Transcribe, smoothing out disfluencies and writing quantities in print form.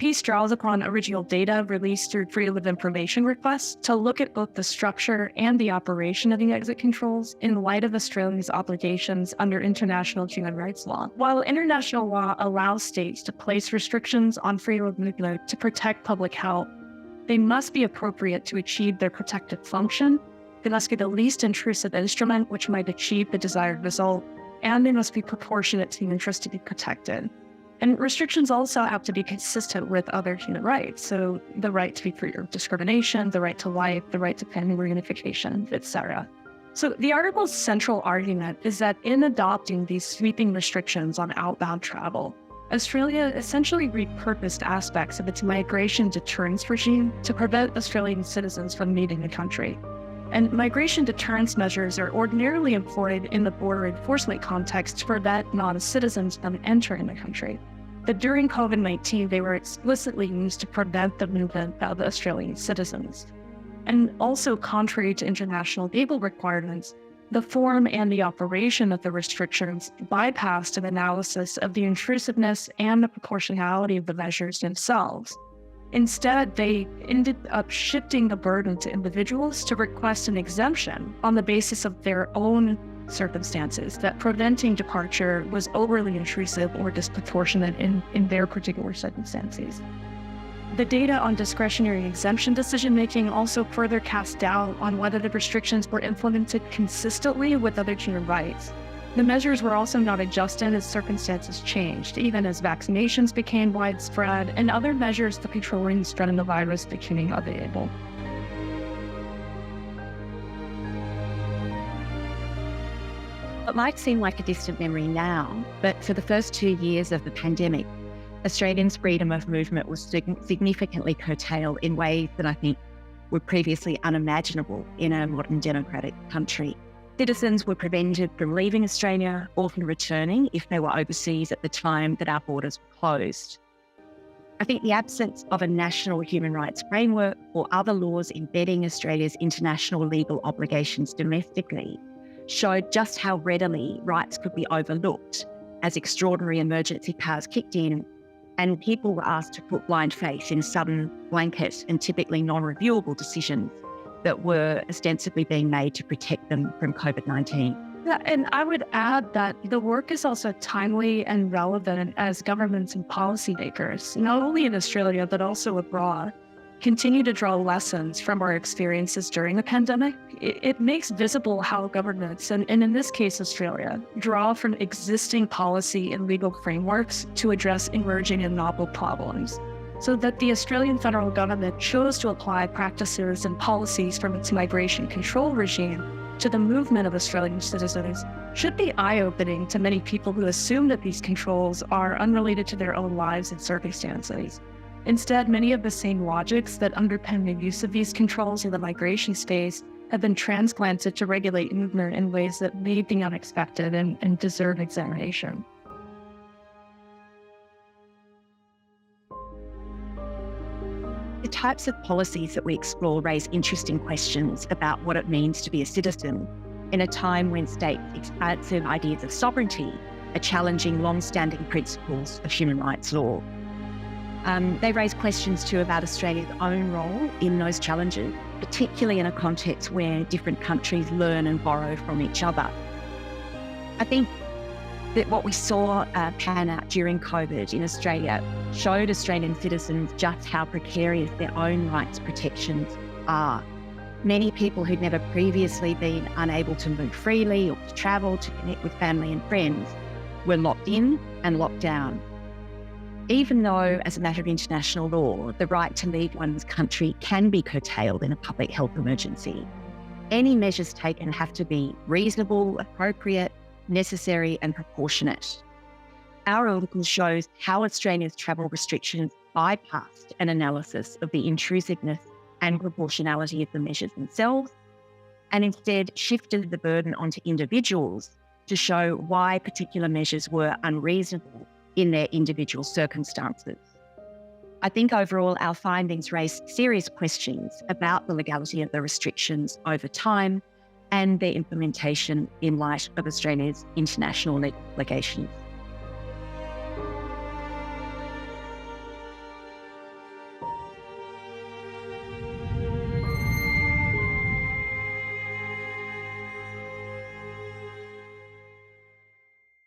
piece draws upon original data released through Freedom of Information requests to look at both the structure and the operation of the exit controls in light of Australia's obligations under international human rights law. While international law allows states to place restrictions on freedom of movement to protect public health, they must be appropriate to achieve their protective function. They must be the least intrusive instrument which might achieve the desired result, and they must be proportionate to the interest to be protected. And restrictions also have to be consistent with other human rights. So the right to be free of discrimination, the right to life, the right to family reunification, etc. So the article's central argument is that in adopting these sweeping restrictions on outbound travel, Australia essentially repurposed aspects of its migration deterrence regime to prevent Australian citizens from leaving the country. And migration deterrence measures are ordinarily employed in the border enforcement context to prevent non-citizens from entering the country. But during COVID-19, they were explicitly used to prevent the movement of Australian citizens. And also, contrary to international AYBIL requirements, the form and the operation of the restrictions bypassed an analysis of the intrusiveness and the proportionality of the measures themselves. Instead, they ended up shifting the burden to individuals to request an exemption on the basis of their own circumstances, that preventing departure was overly intrusive or disproportionate in their particular circumstances. The data on discretionary exemption decision-making also further cast doubt on whether the restrictions were implemented consistently with other human rights. The measures were also not adjusted as circumstances changed, even as vaccinations became widespread and other measures for controlling the spread of the virus became available. It might seem like a distant memory now, but for the first 2 years of the pandemic, Australians' freedom of movement was significantly curtailed in ways that I think were previously unimaginable in a modern democratic country. Citizens were prevented from leaving Australia or from returning if they were overseas at the time that our borders were closed. I think the absence of a national human rights framework or other laws embedding Australia's international legal obligations domestically showed just how readily rights could be overlooked as extraordinary emergency powers kicked in and people were asked to put blind faith in sudden, blanket and typically non-reviewable decisions that were ostensibly being made to protect them from COVID-19. Yeah, and I would add that the work is also timely and relevant as governments and policymakers, not only in Australia, but also abroad, continue to draw lessons from our experiences during the pandemic. It makes visible how governments, and in this case, Australia, draw from existing policy and legal frameworks to address emerging and novel problems. So that the Australian federal government chose to apply practices and policies from its migration control regime to the movement of Australian citizens should be eye-opening to many people who assume that these controls are unrelated to their own lives and circumstances. Instead, many of the same logics that underpin the use of these controls in the migration space have been transplanted to regulate movement in ways that may be unexpected and deserve examination. The types of policies that we explore raise interesting questions about what it means to be a citizen in a time when states' expansive ideas of sovereignty are challenging long-standing principles of human rights law. They raise questions too about Australia's own role in those challenges, particularly in a context where different countries learn and borrow from each other. I think that what we saw pan out during COVID in Australia showed Australian citizens just how precarious their own rights protections are. Many people who'd never previously been unable to move freely or to travel to connect with family and friends were locked in and locked down. Even though, as a matter of international law, the right to leave one's country can be curtailed in a public health emergency, any measures taken have to be reasonable, appropriate, necessary and proportionate. Our article shows how Australia's travel restrictions bypassed an analysis of the intrusiveness and proportionality of the measures themselves, and instead shifted the burden onto individuals to show why particular measures were unreasonable in their individual circumstances. I think overall our findings raise serious questions about the legality of the restrictions over time and their implementation in light of Australia's international obligations.